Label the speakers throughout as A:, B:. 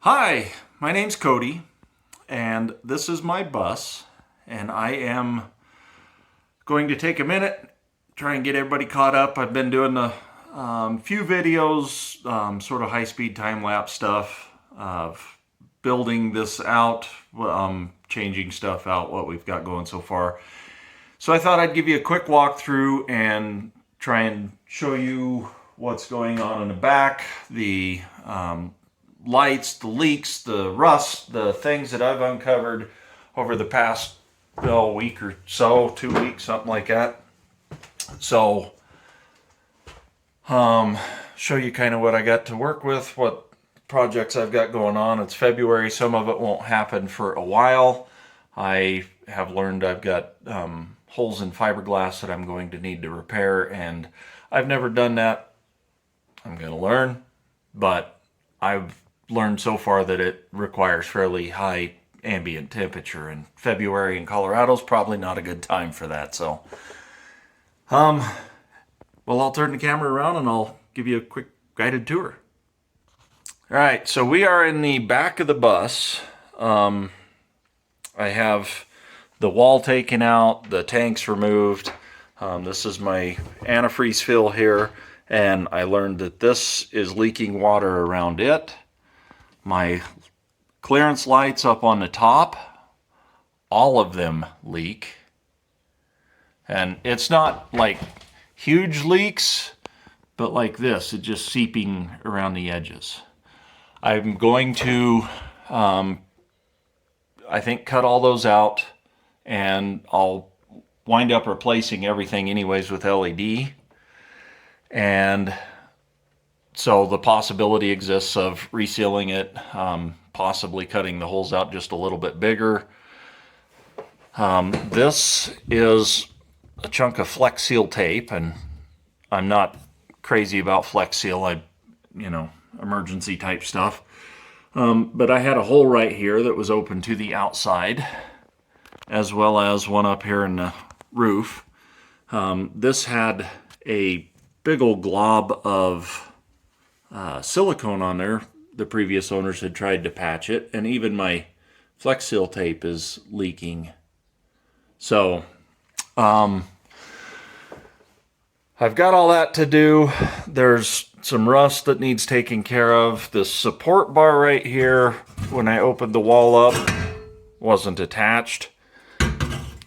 A: Hi, my name's Cody, and this is my bus, and I am going to take a minute, try and get everybody caught up. I've been doing the few videos, sort of high-speed time-lapse stuff of building this out, changing stuff out, what we've got going so far. So I thought I'd give you a quick walkthrough and try and show you what's going on in the back, the lights, the leaks, the rust, the things that I've uncovered over the past week or so, 2 weeks, something like that. So, show you kind of what I got to work with, what projects I've got going on. It's February. Some of it won't happen for a while. I have learned I've got holes in fiberglass that I'm going to need to repair, and I've never done that. I'm going to learn, but I've learned so far that it requires fairly high ambient temperature, and February in Colorado is probably not a good time for that. So, well, I'll turn the camera around and I'll give you a quick guided tour. All right, so we are in the back of the bus. I have the wall taken out, the tanks removed. This is my antifreeze fill here, and I learned that this is leaking water around it. My clearance lights up on the top, all of them leak. And it's not like huge leaks, but like this, it's just seeping around the edges. I'm going to, I think, cut all those out, and I'll wind up replacing everything anyways with LED. And so the possibility exists of resealing it, possibly cutting the holes out just a little bit bigger. This is a chunk of Flex Seal tape, and I'm not crazy about Flex Seal. Emergency type stuff. But I had a hole right here that was open to the outside, as well as one up here in the roof. This had a big old glob of silicone on there. The previous owners had tried to patch it, and even my Flex Seal tape is leaking. So, I've got all that to do. There's some rust that needs taken care of. This support bar right here, when I opened the wall up, wasn't attached.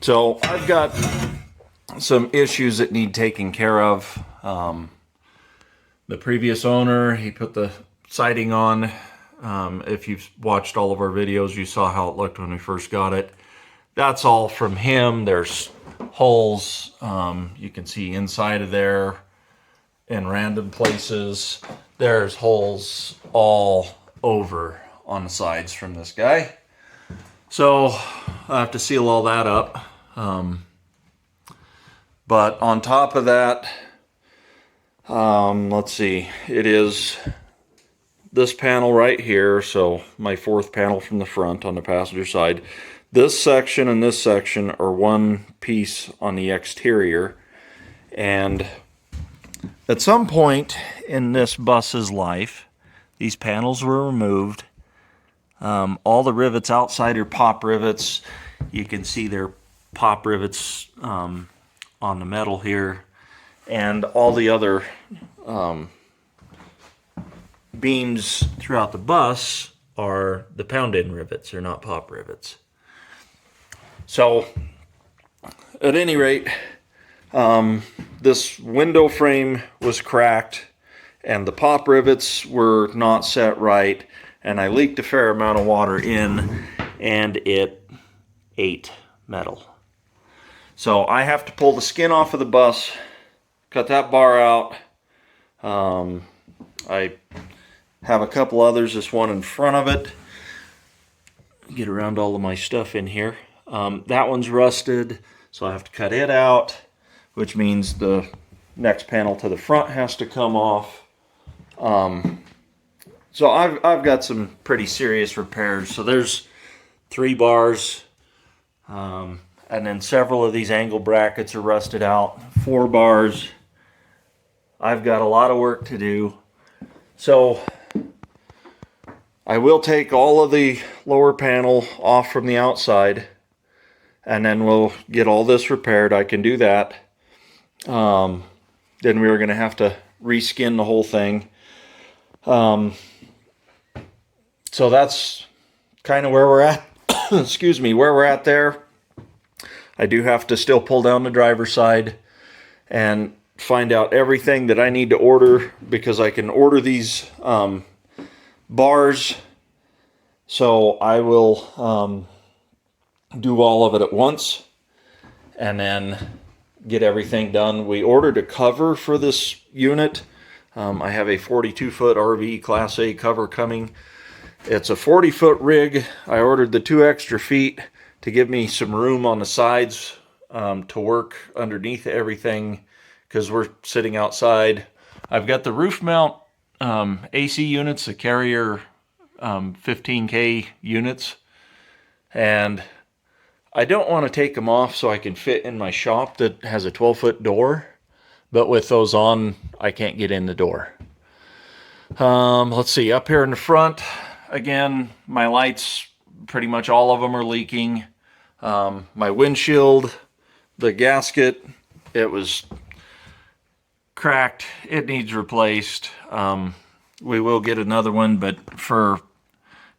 A: So I've got some issues that need taken care of. The previous owner, he put the siding on. If you've watched all of our videos, you saw how it looked when we first got it. That's all from him. There's holes you can see inside of there in random places. There's holes all over on the sides from this guy. So I have to seal all that up. But on top of that, let's see, it is this panel right here, so my fourth panel from the front on the passenger side. This section and this section are one piece on the exterior, and at some point in this bus's life, these panels were removed. All the rivets outside are pop rivets. You can see they're pop rivets on the metal here, and all the other beams throughout the bus are the pound-in rivets. They're not pop rivets. So, at any rate, this window frame was cracked, and the pop rivets were not set right, and I leaked a fair amount of water in, and it ate metal. So I have to pull the skin off of the bus, cut that bar out. I have a couple others, this one in front of it. Get around all of my stuff in here. That one's rusted, so I have to cut it out, which means the next panel to the front has to come off. So I've got some pretty serious repairs. So there's 3 bars, and then several of these angle brackets are rusted out. 4 bars. I've got a lot of work to do. So I will take all of the lower panel off from the outside, and then we'll get all this repaired. I can do that. Then we were going to have to reskin the whole thing. So that's kind of where we're at. Excuse me, where we're at there. I do have to still pull down the driver's side and find out everything that I need to order, because I can order these bars. So I will do all of it at once and then get everything done. We ordered a cover for this unit. I have a 42-foot RV Class A cover coming. It's a 40-foot rig. I ordered the 2 extra feet to give me some room on the sides to work underneath everything, because we're sitting outside. I've got the roof mount AC units, the Carrier 15K units, and I don't want to take them off so I can fit in my shop that has a 12-foot door, but with those on, I can't get in the door. Let's see, up here in the front, again, my lights, pretty much all of them are leaking. My windshield, the gasket, it was cracked. It needs replaced. We will get another one, but for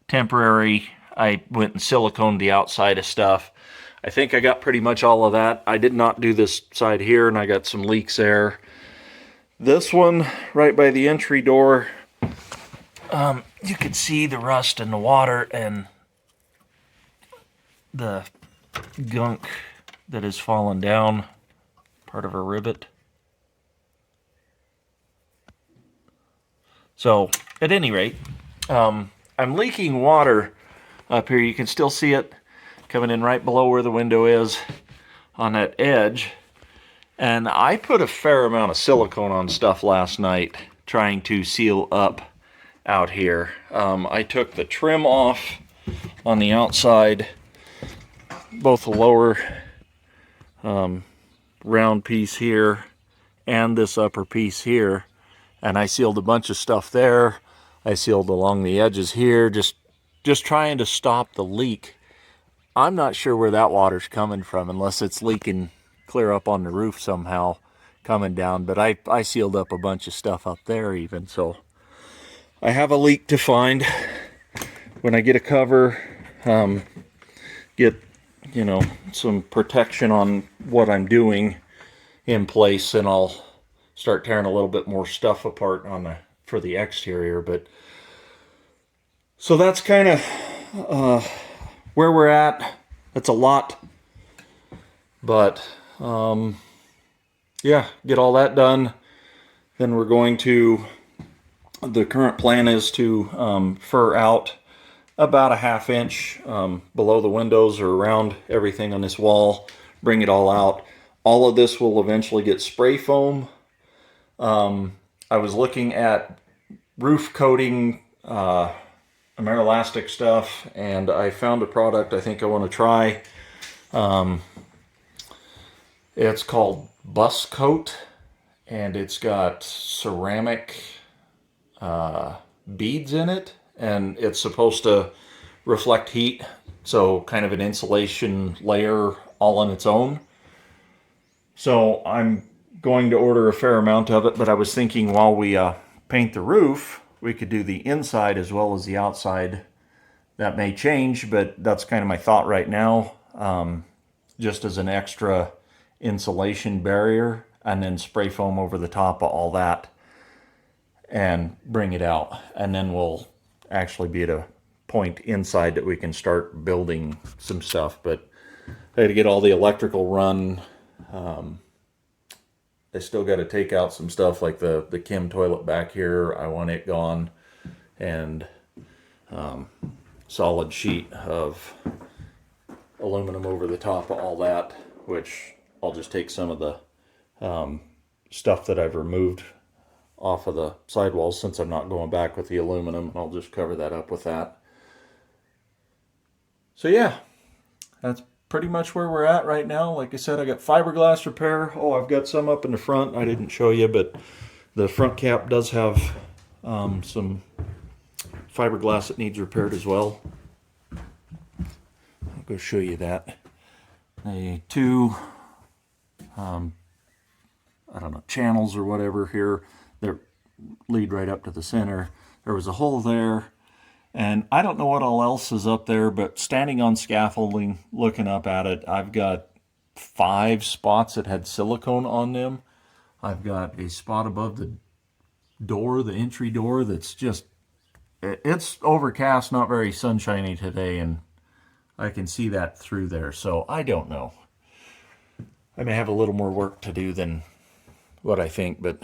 A: temporary, I went and siliconed the outside of stuff. I think I got pretty much all of that. I did not do this side here, and I got some leaks there. This one, right by the entry door, you can see the rust in the water and the gunk that has fallen down, part of a rivet. So, at any rate, I'm leaking water up here. You can still see it coming in right below where the window is on that edge. And I put a fair amount of silicone on stuff last night trying to seal up out here. I took the trim off on the outside, both the lower round piece here and this upper piece here, and I sealed a bunch of stuff there. I sealed along the edges here, just trying to stop the leak. I'm not sure where that water's coming from, unless it's leaking clear up on the roof somehow coming down, but I sealed up a bunch of stuff up there even, so I have a leak to find. When I get a cover, get, you know, some protection on what I'm doing in place, and I'll start tearing a little bit more stuff apart on for the exterior. But so that's kind of where we're at. That's a lot, but yeah, get all that done. Then we're going to, the current plan is to fur out about a 1/2 inch below the windows or around everything on this wall, bring it all out. All of this will eventually get spray foam. I was looking at roof coating Amerelastic stuff, and I found a product I think I want to try. It's called Bus Coat, and it's got ceramic beads in it, and it's supposed to reflect heat, so kind of an insulation layer all on its own. So I'm going to order a fair amount of it, but I was thinking while we paint the roof, we could do the inside as well as the outside. That may change, but that's kind of my thought right now, just as an extra insulation barrier, and then spray foam over the top of all that and bring it out. And then we'll actually be at a point inside that we can start building some stuff. But I had to get all the electrical run. I still got to take out some stuff like the Kim toilet back here. I want it gone, and solid sheet of aluminum over the top of all that, which I'll just take some of the stuff that I've removed off of the sidewalls, since I'm not going back with the aluminum, and I'll just cover that up with that. So yeah, that's pretty much where we're at right now. Like I said, I got fiberglass repair. Oh, I've got some up in the front I didn't show you, but the front cap does have some fiberglass that needs repaired as well. I'll go show you that. The two, I don't know, channels or whatever here that lead right up to the center. There was a hole there, and I don't know what all else is up there, but standing on scaffolding, looking up at it, I've got 5 spots that had silicone on them. I've got a spot above the door, the entry door, that's just, it's overcast, not very sunshiny today, and I can see that through there. So I don't know. I may have a little more work to do than what I think, but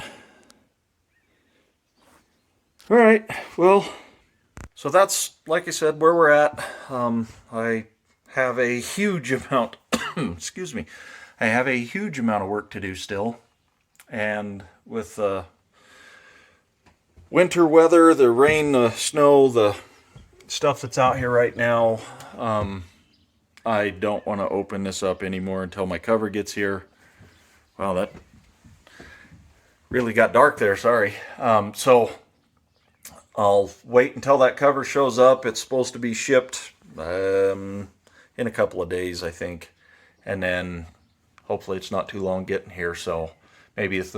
A: all right, well, so that's, like I said, where we're at. I have a huge amount, excuse me, I have a huge amount of work to do still. And with the winter weather, the rain, the snow, the stuff that's out here right now, I don't want to open this up anymore until my cover gets here. Wow, that really got dark there, sorry. So I'll wait until that cover shows up. It's supposed to be shipped in a couple of days, I think. And then hopefully it's not too long getting here. So maybe it's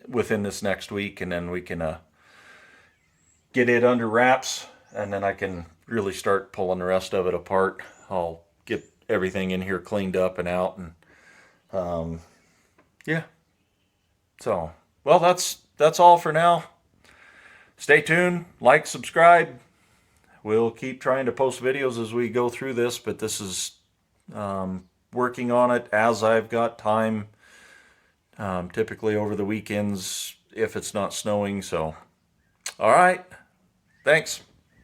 A: within this next week, and then we can get it under wraps, and then I can really start pulling the rest of it apart. I'll get everything in here cleaned up and out, and yeah. So, well, that's all for now. Stay tuned, like, subscribe. We'll keep trying to post videos as we go through this, but this is working on it as I've got time, typically over the weekends if it's not snowing. So, all right, thanks.